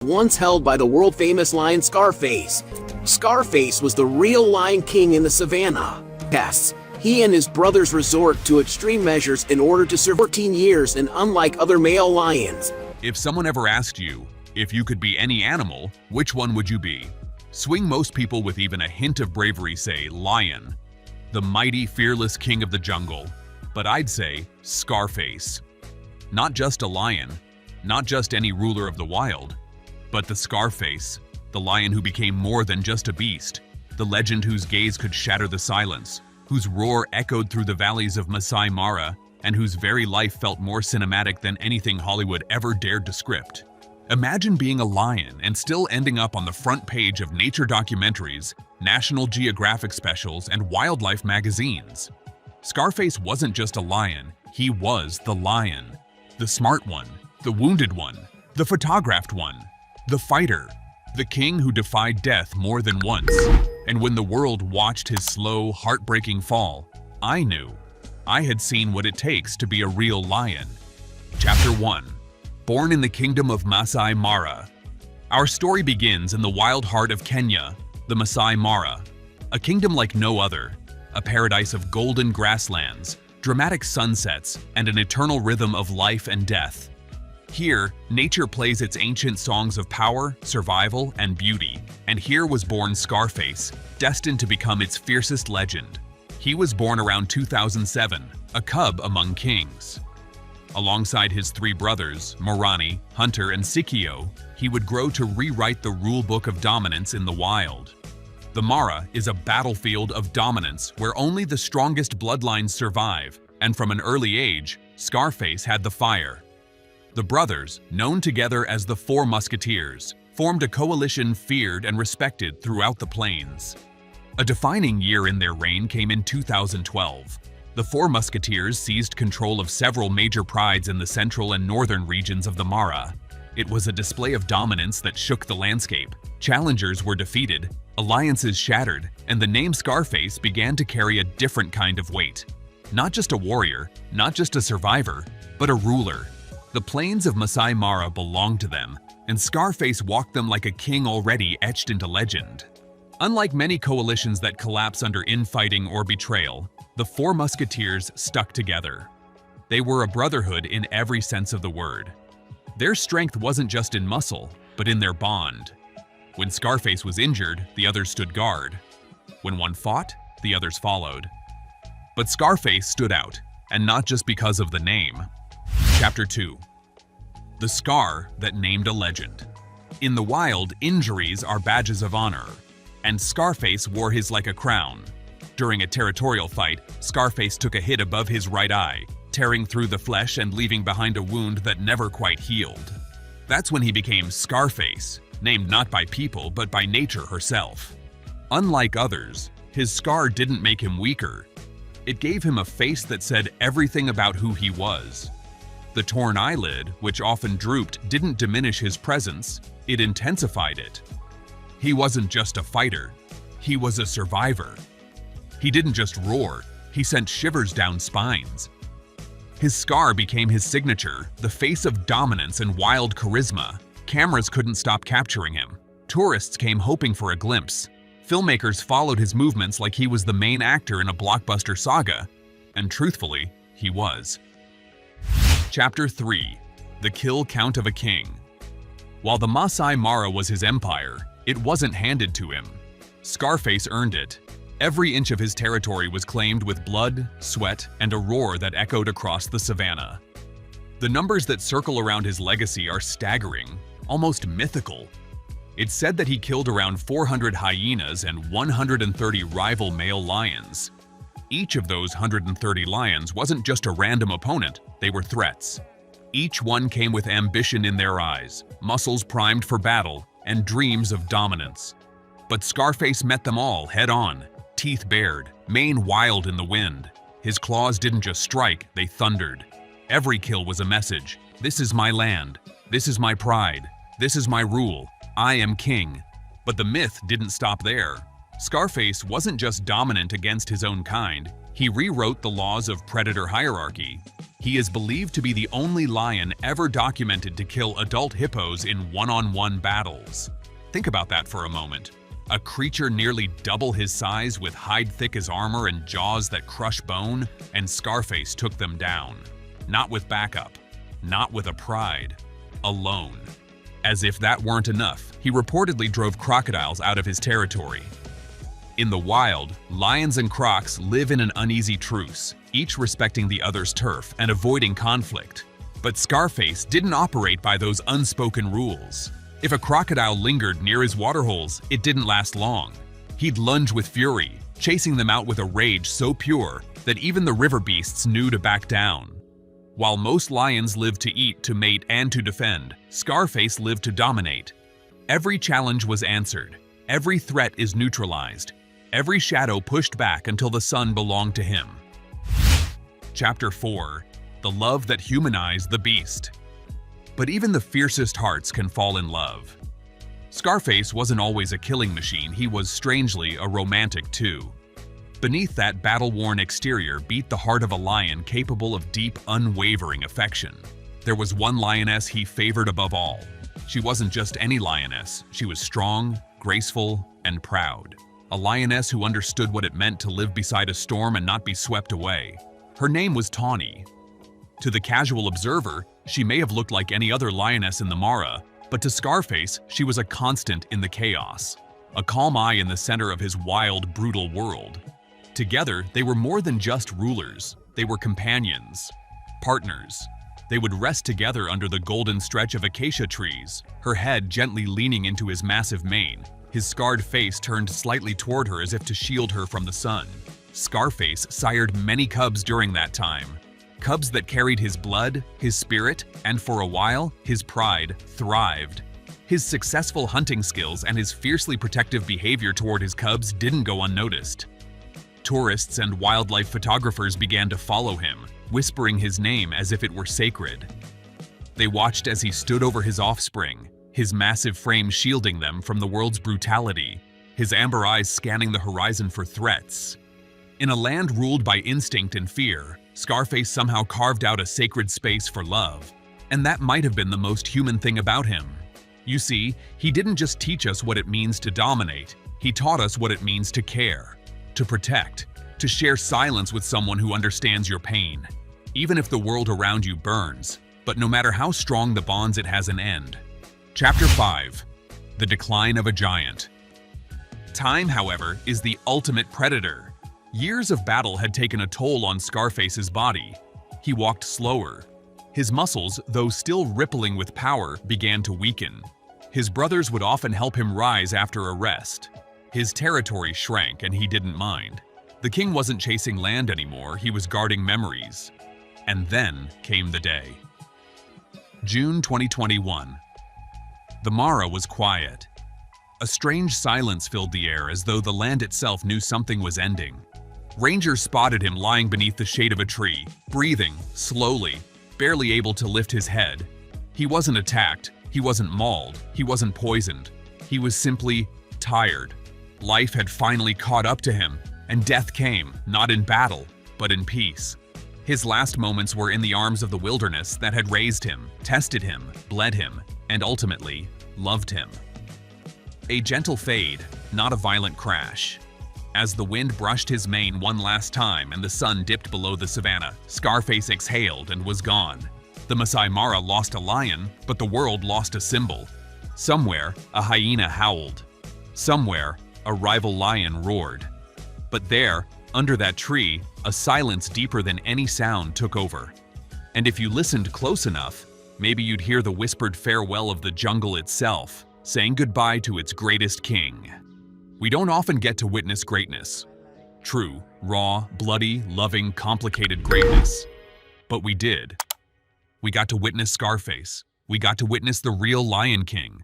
once held by the world-famous lion Scarface. Scarface was the real Lion King in the savannah. Yes, he and his brothers resort to extreme measures in order to serve 14 years, and unlike other male lions. If someone ever asked you, if you could be any animal, which one would you be? Swing most people with even a hint of bravery say lion, the mighty, fearless king of the jungle. But I'd say Scarface. Not just a lion, not just any ruler of the wild, but the Scarface, the lion who became more than just a beast, the legend whose gaze could shatter the silence, whose roar echoed through the valleys of Masai Mara, and whose very life felt more cinematic than anything Hollywood ever dared to script. Imagine being a lion and still ending up on the front page of nature documentaries, National Geographic specials, and wildlife magazines. Scarface wasn't just a lion, he was the lion. The smart one, the wounded one, the photographed one, the fighter, the king who defied death more than once. And when the world watched his slow, heartbreaking fall, I knew I had seen what it takes to be a real lion. Chapter 1. Born in the kingdom of Masai Mara. Our story begins in the wild heart of Kenya, the Masai Mara, a kingdom like no other, a paradise of golden grasslands, dramatic sunsets, and an eternal rhythm of life and death. Here, nature plays its ancient songs of power, survival, and beauty, and here was born Scarface, destined to become its fiercest legend. He was born around 2007, a cub among kings. Alongside his three brothers, Morani, Hunter, and Sikio, he would grow to rewrite the rulebook of dominance in the wild. The Mara is a battlefield of dominance where only the strongest bloodlines survive, and from an early age, Scarface had the fire. The brothers, known together as the Four Musketeers, formed a coalition feared and respected throughout the plains. A defining year in their reign came in 2012. The Four Musketeers seized control of several major prides in the central and northern regions of the Mara. It was a display of dominance that shook the landscape. Challengers were defeated, alliances shattered, and the name Scarface began to carry a different kind of weight. Not just a warrior, not just a survivor, but a ruler. The plains of Masai Mara belonged to them, and Scarface walked them like a king already etched into legend. Unlike many coalitions that collapse under infighting or betrayal, the Four Musketeers stuck together. They were a brotherhood in every sense of the word. Their strength wasn't just in muscle, but in their bond. When Scarface was injured, the others stood guard. When one fought, the others followed. But Scarface stood out, and not just because of the name. Chapter 2. The Scar that named a legend. In the wild, injuries are badges of honor, and Scarface wore his like a crown. During a territorial fight, Scarface took a hit above his right eye, tearing through the flesh and leaving behind a wound that never quite healed. That's when he became Scarface, named not by people but by nature herself. Unlike others, his scar didn't make him weaker. It gave him a face that said everything about who he was. The torn eyelid, which often drooped, didn't diminish his presence, it intensified it. He wasn't just a fighter, he was a survivor. He didn't just roar, he sent shivers down spines. His scar became his signature, the face of dominance and wild charisma. Cameras couldn't stop capturing him. Tourists came hoping for a glimpse. Filmmakers followed his movements like he was the main actor in a blockbuster saga. And truthfully, he was. Chapter 3. The Kill Count of a King. While the Masai Mara was his empire, it wasn't handed to him. Scarface earned it. Every inch of his territory was claimed with blood, sweat, and a roar that echoed across the savannah. The numbers that circle around his legacy are staggering, almost mythical. It's said that he killed around 400 hyenas and 130 rival male lions. Each of those 130 lions wasn't just a random opponent, they were threats. Each one came with ambition in their eyes, muscles primed for battle, and dreams of dominance. But Scarface met them all head-on, teeth bared, mane wild in the wind. His claws didn't just strike, they thundered. Every kill was a message. This is my land. This is my pride. This is my rule. I am king. But the myth didn't stop there. Scarface wasn't just dominant against his own kind. He rewrote the laws of predator hierarchy. He is believed to be the only lion ever documented to kill adult hippos in one-on-one battles. Think about that for a moment. A creature nearly double his size with hide thick as armor and jaws that crush bone, and Scarface took them down. Not with backup, not with a pride, alone. As if that weren't enough, he reportedly drove crocodiles out of his territory. In the wild, lions and crocs live in an uneasy truce, each respecting the other's turf and avoiding conflict. But Scarface didn't operate by those unspoken rules. If a crocodile lingered near his waterholes, it didn't last long. He'd lunge with fury, chasing them out with a rage so pure that even the river beasts knew to back down. While most lions live to eat, to mate, and to defend, Scarface lived to dominate. Every challenge was answered. Every threat is neutralized. Every shadow pushed back until the sun belonged to him. Chapter 4. The Love That Humanized the Beast. But even the fiercest hearts can fall in love. Scarface wasn't always a killing machine, he was strangely a romantic too. Beneath that battle-worn exterior beat the heart of a lion capable of deep, unwavering affection. There was one lioness he favored above all. She wasn't just any lioness, she was strong, graceful, and proud. A lioness who understood what it meant to live beside a storm and not be swept away. Her name was Tawny. To the casual observer, she may have looked like any other lioness in the Mara, but to Scarface, she was a constant in the chaos. A calm eye in the center of his wild, brutal world. Together, they were more than just rulers. They were companions, partners. They would rest together under the golden stretch of acacia trees, her head gently leaning into his massive mane, his scarred face turned slightly toward her as if to shield her from the sun. Scarface sired many cubs during that time. Cubs that carried his blood, his spirit, and for a while, his pride thrived. His successful hunting skills and his fiercely protective behavior toward his cubs didn't go unnoticed. Tourists and wildlife photographers began to follow him, whispering his name as if it were sacred. They watched as he stood over his offspring, his massive frame shielding them from the world's brutality, his amber eyes scanning the horizon for threats. In a land ruled by instinct and fear, Scarface somehow carved out a sacred space for love, and that might have been the most human thing about him. You see, he didn't just teach us what it means to dominate, he taught us what it means to care, to protect, to share silence with someone who understands your pain. Even if the world around you burns, but no matter how strong the bonds, it has an end. Chapter 5. The Decline of a Giant. Time, however, is the ultimate predator. Years of battle had taken a toll on Scarface's body. He walked slower. His muscles, though still rippling with power, began to weaken. His brothers would often help him rise after a rest. His territory shrank and he didn't mind. The king wasn't chasing land anymore, he was guarding memories. And then came the day. June 2021. The Mara was quiet. A strange silence filled the air as though the land itself knew something was ending. Rangers spotted him lying beneath the shade of a tree, breathing, slowly, barely able to lift his head. He wasn't attacked, he wasn't mauled, he wasn't poisoned. He was simply tired. Life had finally caught up to him, and death came, not in battle, but in peace. His last moments were in the arms of the wilderness that had raised him, tested him, bled him, and ultimately, loved him. A gentle fade, not a violent crash. As the wind brushed his mane one last time and the sun dipped below the savannah, Scarface exhaled and was gone. The Masai Mara lost a lion, but the world lost a symbol. Somewhere, a hyena howled. Somewhere, a rival lion roared. But there, under that tree, a silence deeper than any sound took over. And if you listened close enough, maybe you'd hear the whispered farewell of the jungle itself, saying goodbye to its greatest king. We don't often get to witness greatness. True, raw, bloody, loving, complicated greatness. But we did. We got to witness Scarface. We got to witness the real Lion King.